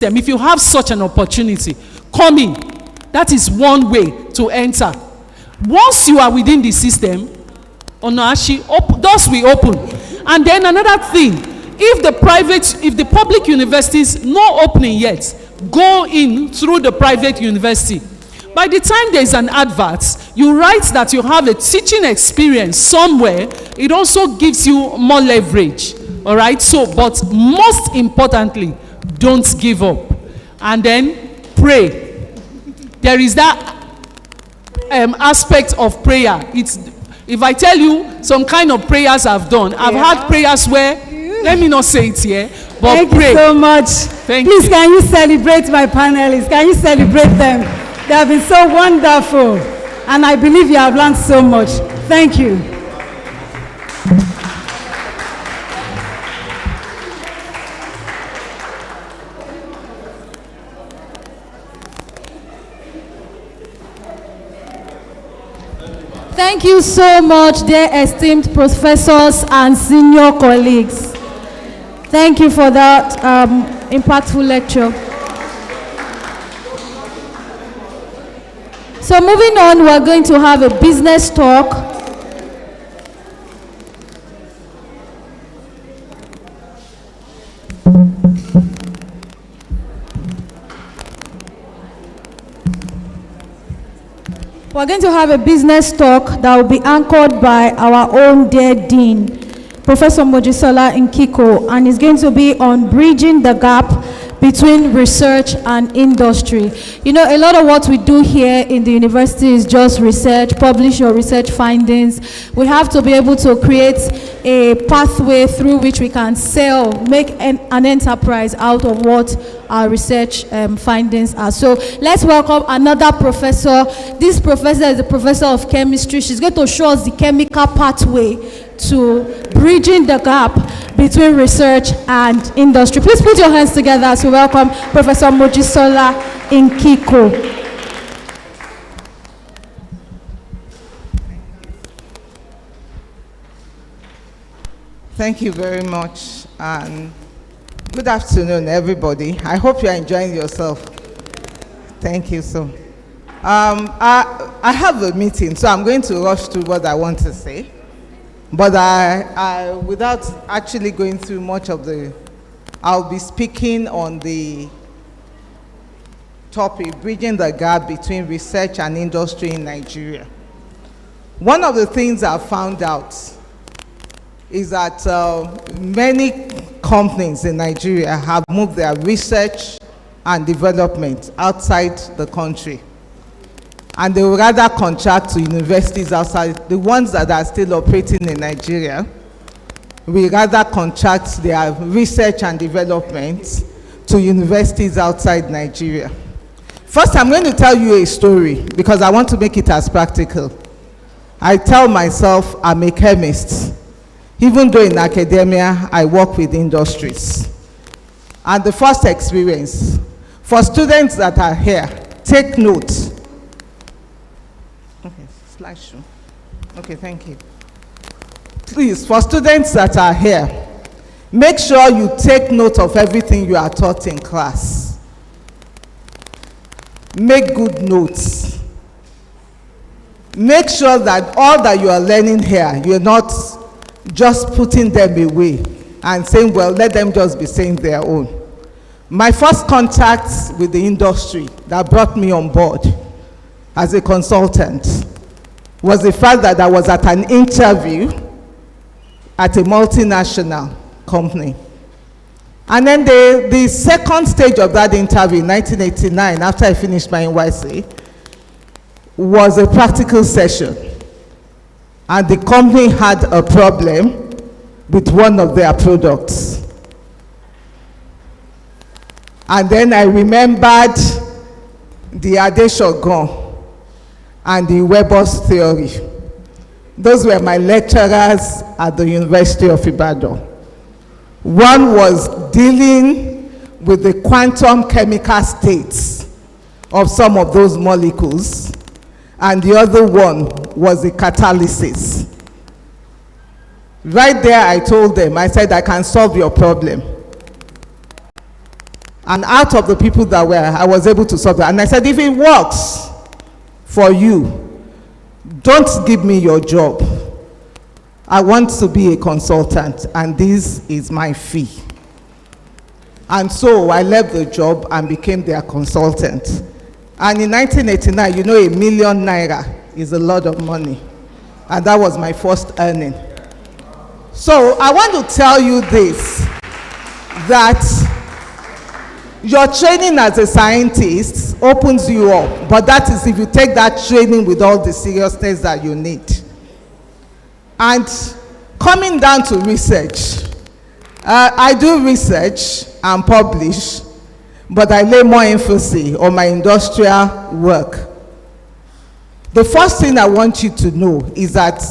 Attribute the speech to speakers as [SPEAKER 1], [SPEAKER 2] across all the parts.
[SPEAKER 1] if you have such an opportunity, come in. That is one way to enter. Once you are within the system, doors will open. And then another thing, if the public universities not opening yet, go in through the private university. By the time there is an advert, you write that you have a teaching experience somewhere, it also gives you more leverage. All right? So, but most importantly, don't give up. And then pray. There is that aspect of prayer. If I tell you some kind of prayers I've done, I've had prayers where, let me not say it here, but
[SPEAKER 2] Thank
[SPEAKER 1] pray.
[SPEAKER 2] you so much.
[SPEAKER 1] Please,
[SPEAKER 2] can you celebrate my panelists? Can you celebrate them? They have been so wonderful. And I believe you have learned so much. Thank you.
[SPEAKER 3] Thank you so much, dear esteemed professors and senior colleagues. Thank you for that impactful lecture. So moving on, we're going to have a business talk. We're going to have a business talk that will be anchored by our own dear Dean, Professor Mojisola Nkiko, and it's going to be on bridging the gap between research and industry. You know, a lot of what we do here in the university is just research, publish your research findings. We have to be able to create a pathway through which we can sell, make an enterprise out of what our research findings are. So let's welcome another professor. This professor is a professor of chemistry. She's going to show us the chemical pathway to bridging the gap between research and industry. Please put your hands together as we welcome Professor Mojisola Nkiko.
[SPEAKER 4] Thank you very much, and good afternoon, everybody. I hope you're enjoying yourself. Thank you so. I have a meeting, so I'm going to rush through what I want to say. But I without actually going through much of I'll be speaking on the topic, bridging the gap between research and industry in Nigeria. One of the things I've found out is that many companies in Nigeria have moved their research and development outside the country. And they would rather contract to universities outside. The ones that are still operating in Nigeria, we rather contract their research and development to universities outside Nigeria. First, I'm going to tell you a story because I want to make it as practical. I tell myself I'm a chemist. Even though in academia, I work with industries. And the first experience, for students that are here, take note. Okay, slideshow. Okay, thank you. Please, for students that are here, make sure you take note of everything you are taught in class. Make good notes. Make sure that all that you are learning here, you're not just putting them away and saying, well, let them just be saying their own. My first contact with the industry that brought me on board as a consultant was the fact that I was at an interview at a multinational company. And then the second stage of that interview in 1989, after I finished my NYSC, was a practical session. And the company had a problem with one of their products. And then I remembered the Adeshogun and the Weber's theory. Those were my lecturers at the University of Ibadan. One was dealing with the quantum chemical states of some of those molecules, and the other one was the catalysis. Right there, I told them, I said, I can solve your problem. And out of the people that were, I was able to solve that. And I said, if it works for you, don't give me your job. I want to be a consultant, and this is my fee. And so I left the job and became their consultant. And in 1989, you know, ₦1 million is a lot of money. And that was my first earning. So I want to tell you this, that your training as a scientist opens you up, but that is if you take that training with all the seriousness that you need. And coming down to research, I do research and publish, but I lay more emphasis on my industrial work. The first thing I want you to know is that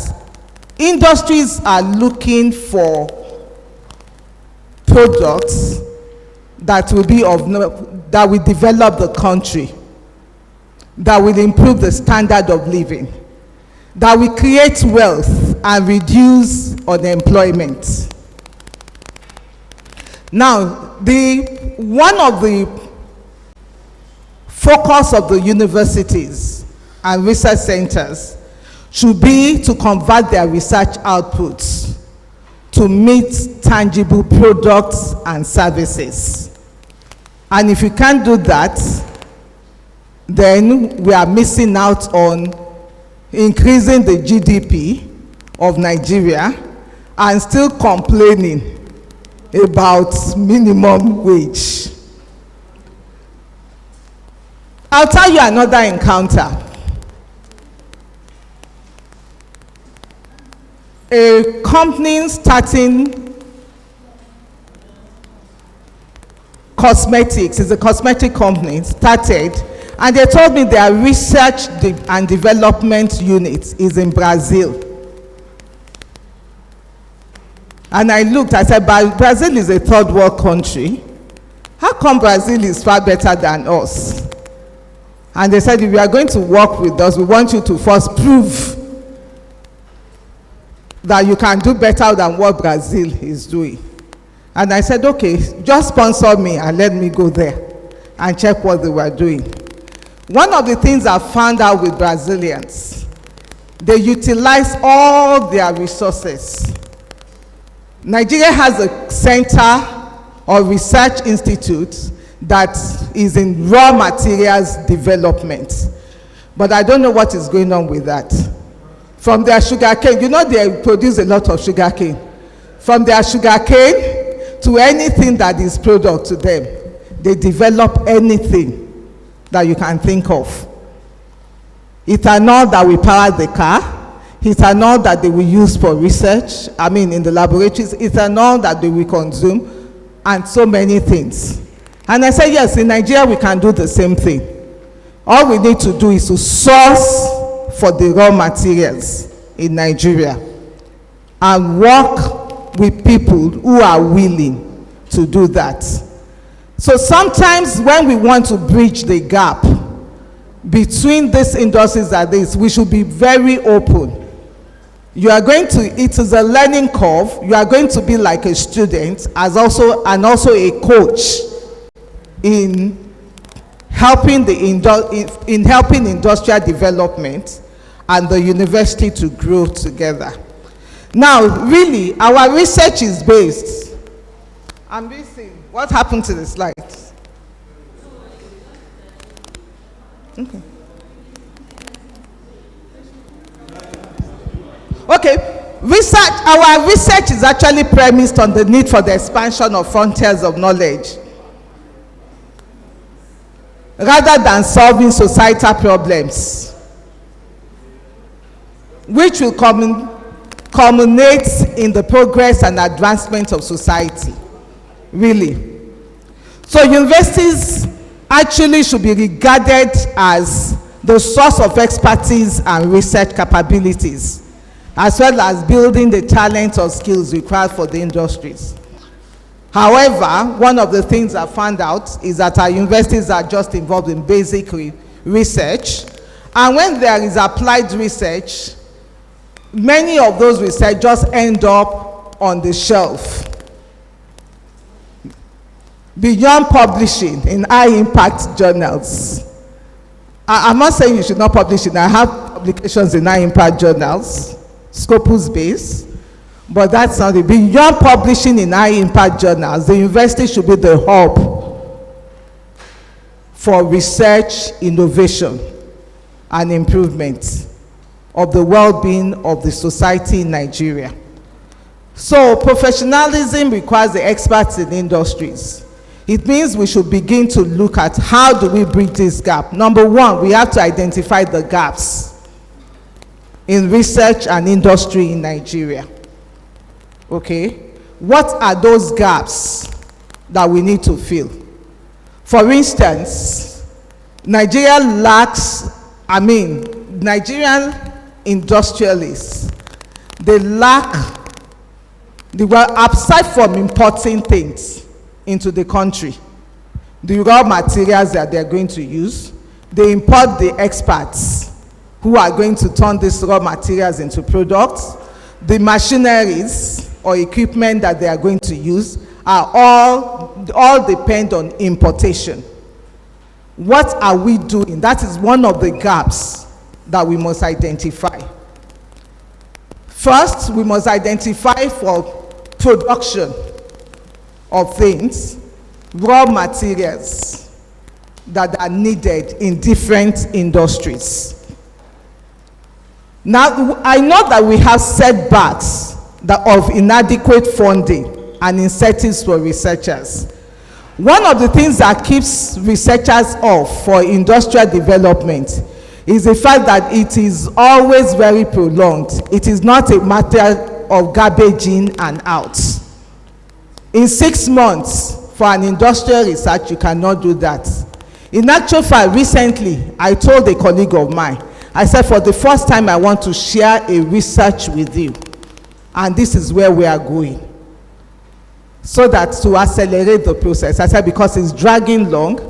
[SPEAKER 4] industries are looking for products that will be that will develop the country, that will improve the standard of living, that will create wealth and reduce unemployment. Now, one of the focus of the universities and research centers should be to convert their research outputs to meet tangible products and services. And if you can't do that, then we are missing out on increasing the GDP of Nigeria and still complaining about minimum wage. I'll tell you another encounter. A company starting cosmetics, is a cosmetic company, started, and they told me their research and development unit is in Brazil. And I looked, I said, Brazil is a third world country. How come Brazil is far better than us? And they said, if you are going to work with us, we want you to first prove that you can do better than what Brazil is doing. And I said, okay, just sponsor me and let me go there and check what they were doing. One of the things I found out with Brazilians, they utilize all their resources. Nigeria has a center or research institute that is in raw materials development. But I don't know what is going on with that. From their sugarcane, you know they produce a lot of sugarcane. From their sugarcane to anything that is product to them, they develop anything that you can think of. Ethanol that will power the car, ethanol that they will use for research, in the laboratories, ethanol that they will consume, and so many things. And I said, yes, in Nigeria we can do the same thing. All we need to do is to source for the raw materials in Nigeria and work with people who are willing to do that. So sometimes when we want to bridge the gap between these industries and this, we should be very open. It is a learning curve. You are going to be like a student and also a coach in helping industrial development and the university to grow together. Now, really, our research is based. I'm missing. What happened to the slides? Okay. Okay, our research is actually premised on the need for the expansion of frontiers of knowledge, rather than solving societal problems, which will culminate in the progress and advancement of society, really. So universities actually should be regarded as the source of expertise and research capabilities, as well as building the talent or skills required for the industries. However, one of the things I found out is that our universities are just involved in basic research, and when there is applied research, many of those research just end up on the shelf. beyond publishing in high-impact journals. I'm not saying you should not publish it. I have publications in high-impact journals, Scopus-based, but that's not it. Beyond publishing in high-impact journals, the university should be the hub for research, innovation, and improvement of the well-being of the society in Nigeria. So professionalism requires the experts in industries. It means we should begin to look at how do we bridge this gap. Number one, we have to identify the gaps in research and industry in Nigeria. Okay? What are those gaps that we need to fill? For instance, Nigerian industrialists, they lack aside from importing things into the country, the raw materials that they're going to use, they import the experts who are going to turn these raw materials into products. The machineries or equipment that they are going to use are all depend on importation. What are we doing? That is one of the gaps that we must identify. First, we must identify for production of things, raw materials that are needed in different industries. Now, I know that we have setbacks of inadequate funding and incentives for researchers. One of the things that keeps researchers off for industrial development is the fact that it is always very prolonged. It is not a matter of garbage in and out. In 6 months, for an industrial research, you cannot do that. In actual fact, recently, I told a colleague of mine, I said, for the first time, I want to share a research with you. And this is where we are going. So that to accelerate the process. I said, because it's dragging long,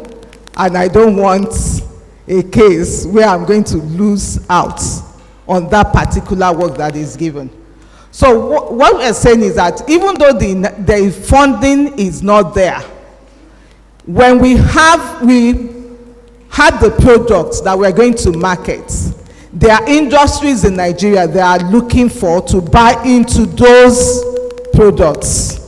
[SPEAKER 4] and I don't want a case where I'm going to lose out on that particular work that is given. So what we're saying is that even though the funding is not there, when we have the products that we're going to market, there are industries in Nigeria that are looking to buy into those products.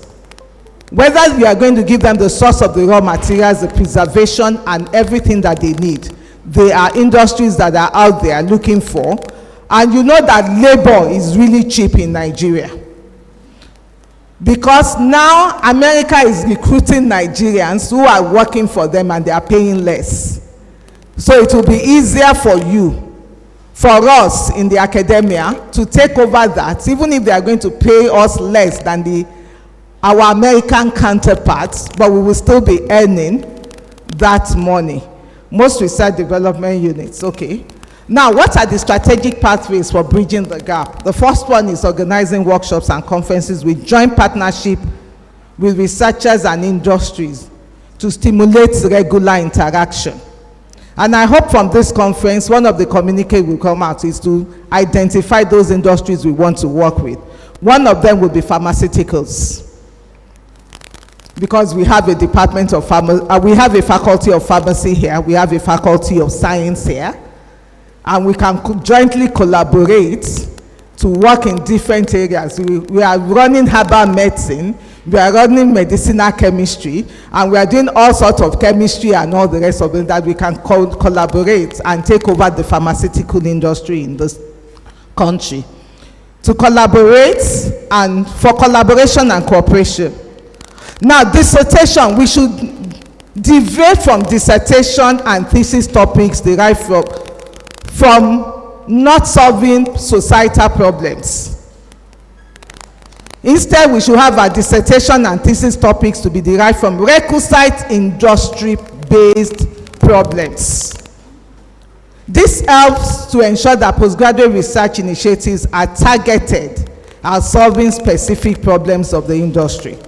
[SPEAKER 4] Whether you are going to give them the source of the raw materials, the preservation, and everything that they need, there are industries that are out there looking for. And you know that labor is really cheap in Nigeria. Because now America is recruiting Nigerians who are working for them and they are paying less. So it will be easier for us in the academia to take over that, even if they are going to pay us less than our American counterparts, but we will still be earning that money. Most research development units, okay. Now, what are the strategic pathways for bridging the gap? The first one is organizing workshops and conferences with joint partnership with researchers and industries to stimulate regular interaction. And I hope from this conference, one of the communiques will come out is to identify those industries we want to work with. One of them will be pharmaceuticals. Because we have a department of we have a faculty of pharmacy here, we have a faculty of science here, and we can jointly collaborate to work in different areas. We are running herbal medicine, we are running medicinal chemistry, and we are doing all sorts of chemistry and all the rest of it that we can collaborate and take over the pharmaceutical industry in this country. To collaborate and for collaboration and cooperation. Now, dissertation, we should deviate from dissertation and thesis topics derived from not solving societal problems. Instead, we should have our dissertation and thesis topics to be derived from requisite industry-based problems. This helps to ensure that postgraduate research initiatives are targeted at solving specific problems of the industry.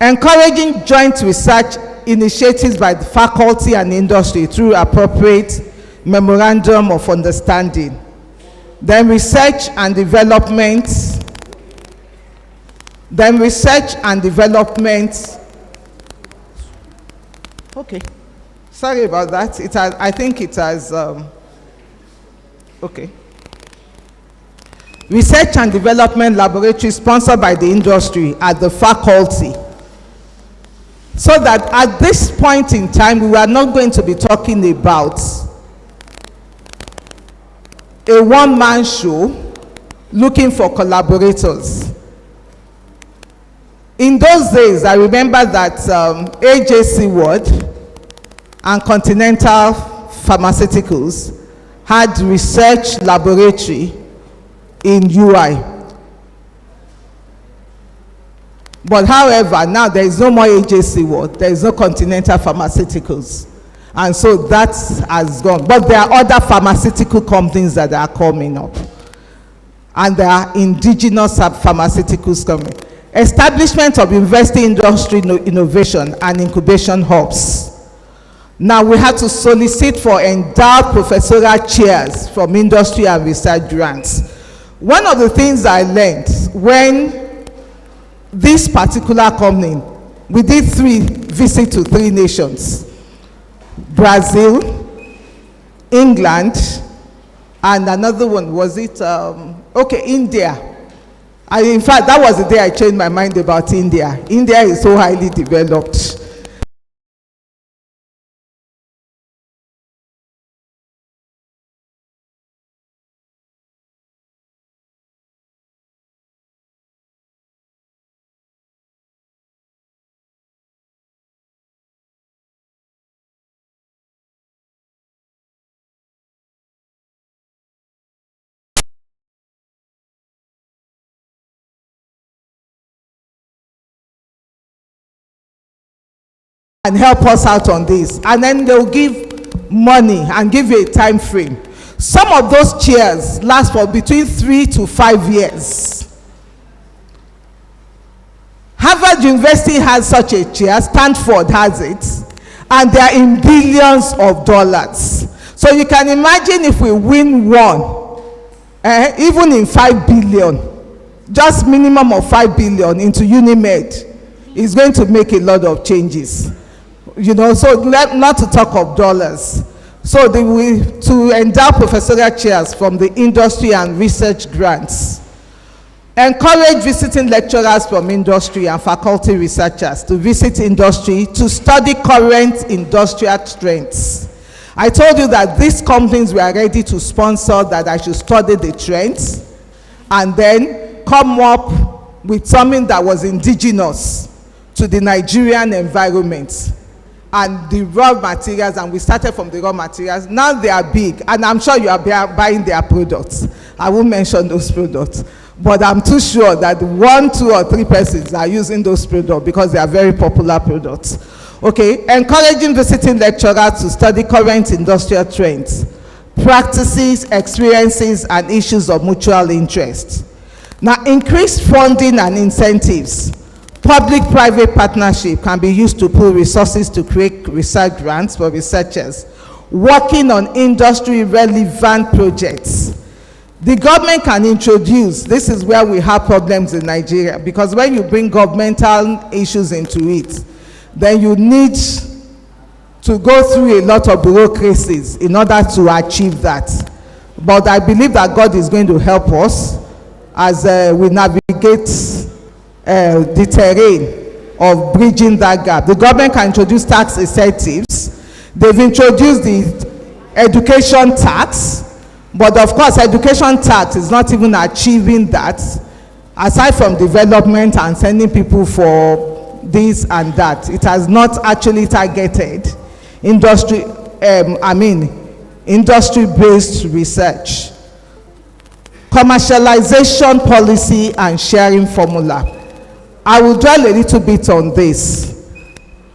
[SPEAKER 4] Encouraging joint research initiatives by the faculty and industry through appropriate memorandum of understanding. Then research and development Okay. Sorry about that. It has, I think it has, okay. Research and development laboratory sponsored by the industry at the faculty. So that at this point in time, we are not going to be talking about a one-man show looking for collaborators. In those days, I remember that AJC Ward and Continental Pharmaceuticals had research laboratory in UI. But however, now there is no more AJC Ward, there is no Continental Pharmaceuticals. And so that has gone. But there are other pharmaceutical companies that are coming up. And there are indigenous pharmaceuticals coming. Establishment of university industry innovation and incubation hubs. Now we have to solicit for endowed professorial chairs from industry and research grants. One of the things I learned when this particular company, we did visits to 3 nations. Brazil, England, and another one, was it, India. In fact, that was the day I changed my mind about India. India is so highly developed. And help us out on this, and then they'll give money and give you a time frame. Some of those chairs last for between 3 to 5 years. Harvard University has such a chair, Stanford has it, and they are in billions of dollars. So you can imagine if we win one, even in 5 billion, just minimum of 5 billion into UNIMED, is going to make a lot of changes. You know, so not to talk of dollars. So to endow professorial chairs from the industry and research grants. Encourage visiting lecturers from industry and faculty researchers to visit industry to study current industrial trends. I told you that these companies were ready to sponsor that I should study the trends and then come up with something that was indigenous to the Nigerian environment. And the raw materials, and we started from the raw materials. Now they are big, and I'm sure you are buying their products. I won't mention those products, but I'm too sure that 1, 2, or 3 persons are using those products because they are very popular products. Okay, encouraging visiting lecturers to study current industrial trends, practices, experiences, and issues of mutual interest. Now, increased funding and incentives. Public-private partnership can be used to pool resources to create research grants for researchers working on industry-relevant projects. The government can introduce, this is where we have problems in Nigeria, because when you bring governmental issues into it, then you need to go through a lot of bureaucracies in order to achieve that. But I believe that God is going to help us as we navigate the terrain of bridging that gap. The government can introduce tax incentives. They've introduced the education tax, but of course education tax is not even achieving that, aside from development and sending people for this and that. It has not actually targeted industry-based research. Commercialization policy and sharing formula. I will dwell a little bit on this.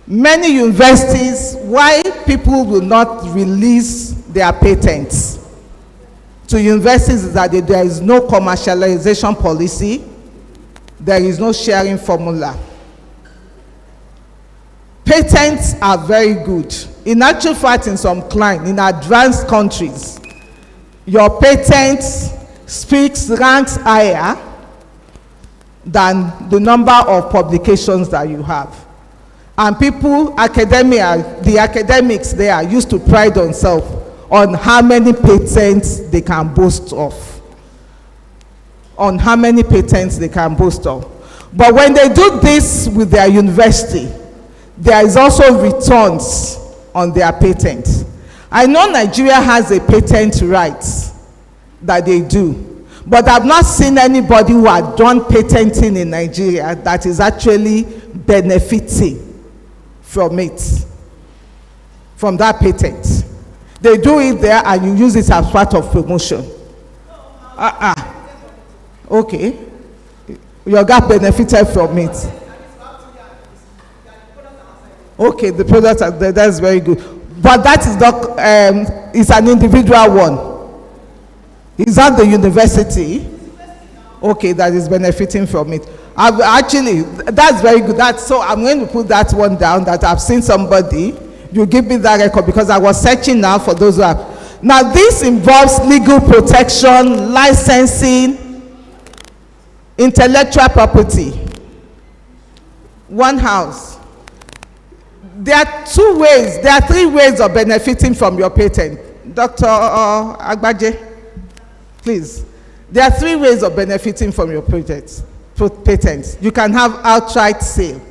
[SPEAKER 4] Many universities, why people will not release their patents to universities is that there is no commercialization policy, there is no sharing formula. Patents are very good. In actual fact, in some clients, in advanced countries, your patent ranks higher than the number of publications that you have. And the academics there used to pride themselves on how many patents they can boast of. But when they do this with their university, there is also returns on their patents. I know Nigeria has a patent rights that they do, but I've not seen anybody who had done patenting in Nigeria that is actually benefiting from it, from that patent. They do it there and you use it as part of promotion. Okay. Your gap benefited from it. Okay, the product, that's very good. But that is not, it's an individual one. Is that the university? Okay, that is benefiting from it. Actually, that's very good. So I'm going to put that one down, that I've seen somebody. You give me that record, because I was searching now for those who have. Now, this involves legal protection, licensing, intellectual property. One house. There are 3 ways of benefiting from your patent. Dr. Agbaje, please. There are 3 ways of benefiting from your patents. You can have outright sale.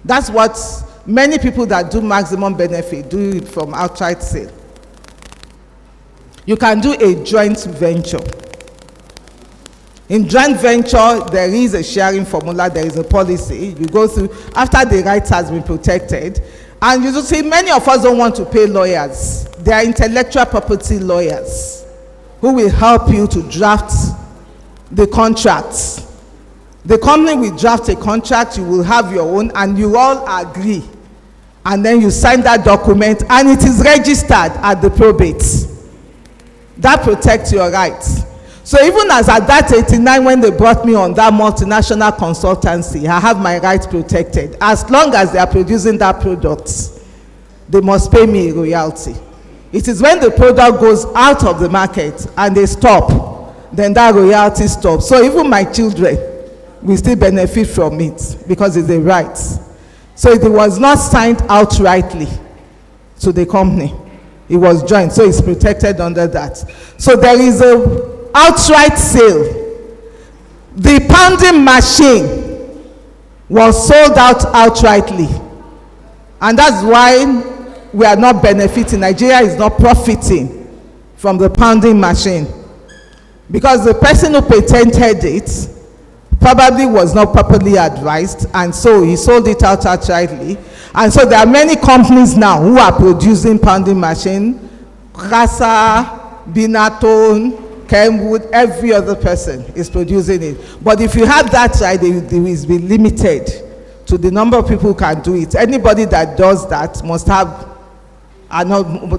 [SPEAKER 4] That's what many people that do maximum benefit do, it from outright sale. You can do a joint venture. In joint venture, there is a sharing formula, there is a policy. You go through, after the right has been protected, and you see many of us don't want to pay lawyers. They are intellectual property lawyers who will help you to draft the contracts. The company will draft a contract, you will have your own, and you all agree. And then you sign that document, and it is registered at the probate. That protects your rights. So even as at that 89, when they brought me on that multinational consultancy, I have my rights protected. As long as they are producing that product, they must pay me a royalty. It is when the product goes out of the market and they stop, then that royalty stops. So even my children will still benefit from it, because it's a right. So it was not signed outrightly to the company. It was joint, so it's protected under that. So there is a outright sale. The pounding machine was sold out outrightly, and that's why we are not benefiting. Nigeria is not profiting from the pounding machine, because the person who patented it probably was not properly advised, and so he sold it out outrightly. And so there are many companies now who are producing pounding machine. Kasa, Binatone, Kenwood, every other person is producing it. But if you have that right, it will be limited to the number of people who can do it. Anybody that does that must have,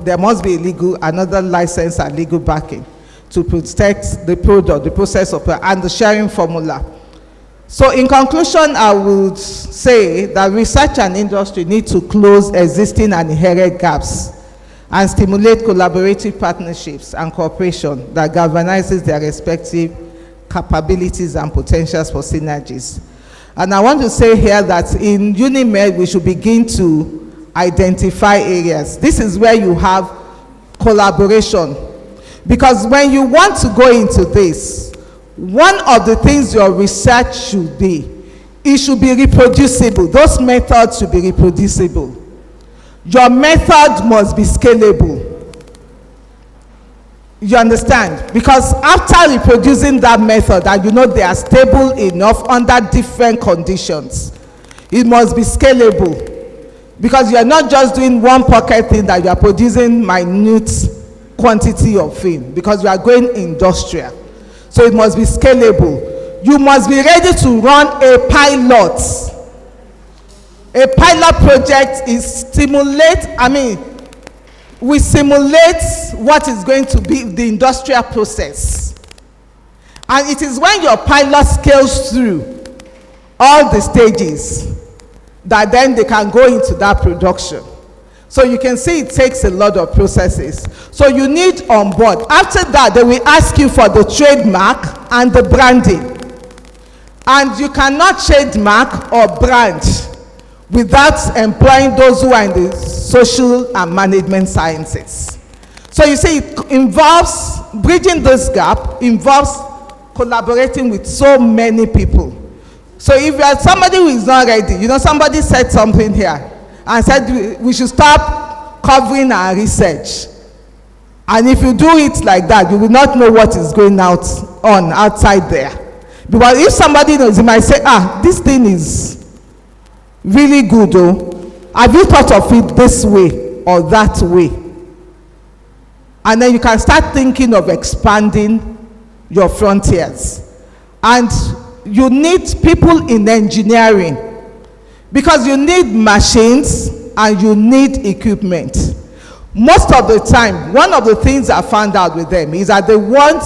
[SPEAKER 4] there must be another license and legal backing to protect the product, the process of, and the sharing formula. So in conclusion, I would say that research and industry need to close existing and inherent gaps and stimulate collaborative partnerships and cooperation that galvanizes their respective capabilities and potentials for synergies. And I want to say here that in UNIMED, we should begin to identify areas. This is where you have collaboration. Because when you want to go into this, one of the things your research should be, it should be reproducible. Those methods should be reproducible. Your method must be scalable. You understand? Because after reproducing that method, and you know they are stable enough under different conditions, it must be scalable. Because you are not just doing one pocket thing that you are producing minute quantity of film, because you are going industrial. So it must be scalable. You must be ready to run a pilot. A pilot project is we simulate what is going to be the industrial process. And it is when your pilot scales through all the stages that then they can go into that production. So you can see it takes a lot of processes. So you need on board. After that, they will ask you for the trademark and the branding. And you cannot trademark or brand without employing those who are in the social and management sciences. So you see, it involves, bridging this gap involves collaborating with so many people. So if you are somebody who is not ready, you know, somebody said something here and said we should stop covering our research. And if you do it like that, you will not know what is going on outside there. Because if somebody knows, he might say, this thing is really good, though. Have you thought of it this way or that way? And then you can start thinking of expanding your frontiers. And you need people in engineering, because you need machines and you need equipment. Most of the time, one of the things I found out with them is that they want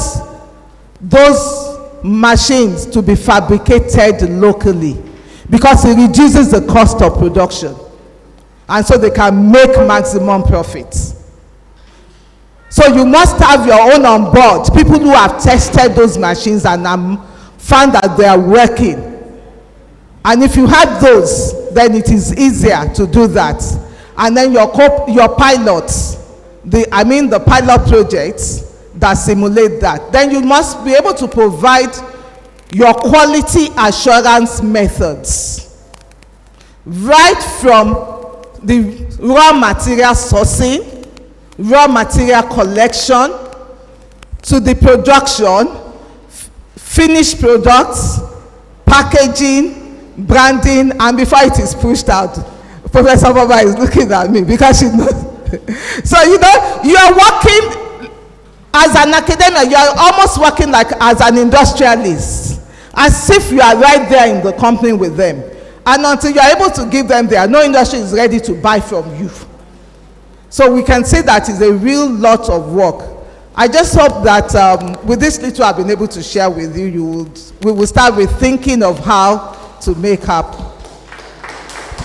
[SPEAKER 4] those machines to be fabricated locally, because it reduces the cost of production, and so they can make maximum profits. So you must have your own on board, people who have tested those machines and found that they are working. And if you have those, then it is easier to do that. And then your pilots, the pilot projects that simulate that, then you must be able to provide your quality assurance methods, right from the raw material sourcing, raw material collection, to the production, finished products, packaging, branding, and before it is pushed out. Professor Baba is looking at me because she knows. So, you know, you are working as an academic, you are almost working like as an industrialist, as if you are right there in the company with them. And until you are able to give them there, no industry is ready to buy from you. So we can say that is a real lot of work. I just hope that with this little I've been able to share with you, we will start with thinking of how to make up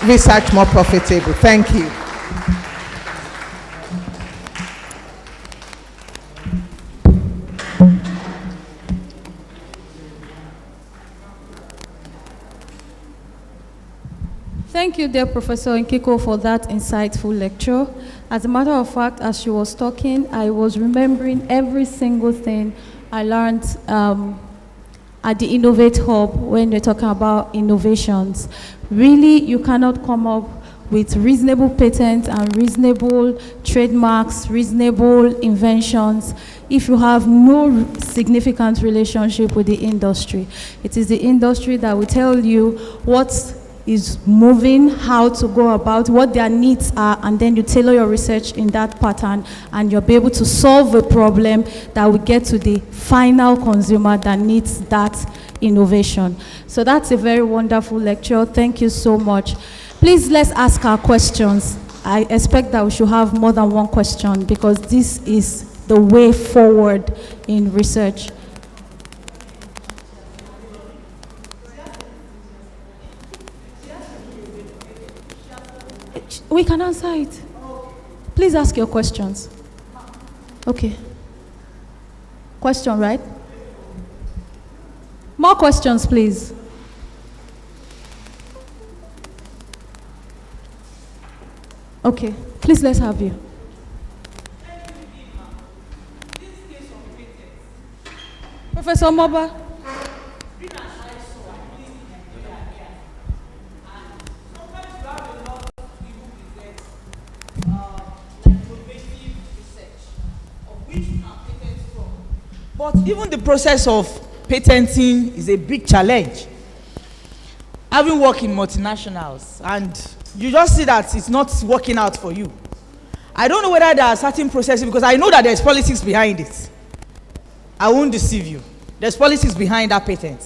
[SPEAKER 4] research more profitable. Thank you.
[SPEAKER 3] Thank you, dear Professor Nkiko, for that insightful lecture. As a matter of fact, as she was talking, I was remembering every single thing I learned at the Innovate Hub when we're talking about innovations. Really, you cannot come up with reasonable patents and reasonable trademarks, reasonable inventions, if you have no significant relationship with the industry. It is the industry that will tell you what is moving, how to go about, what their needs are, and then you tailor your research in that pattern, and you'll be able to solve a problem that will get to the final consumer that needs that innovation. So that's a very wonderful lecture. Thank you so much. Please, let's ask our questions. I expect that we should have more than one question, because this is the way forward in research. We can answer it. Please ask your questions. Okay. Question, right? More questions, please. Okay. Please, let's have you. Professor Moba.
[SPEAKER 5] But even the process of patenting is a big challenge. Having worked in multinationals, and you just see that it's not working out for you. I don't know whether there are certain processes, because I know that there's politics behind it. I won't deceive you. There's politics behind that patent.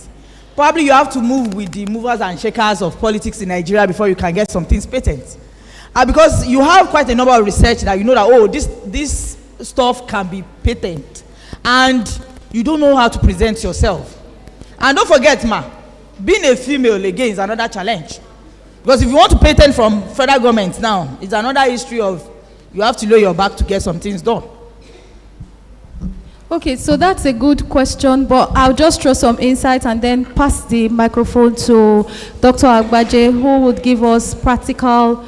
[SPEAKER 5] Probably you have to move with the movers and shakers of politics in Nigeria before you can get some things patent. Because you have quite a number of research that you know that, oh, this stuff can be patent. And you don't know how to present yourself. And don't forget, being a female again is another challenge. Because if you want to patent from federal government now, it's another history of you have to lay your back to get some things done.
[SPEAKER 3] Okay, so that's a good question, but I'll just throw some insights and then pass the microphone to Dr. Agbaje, who would give us practical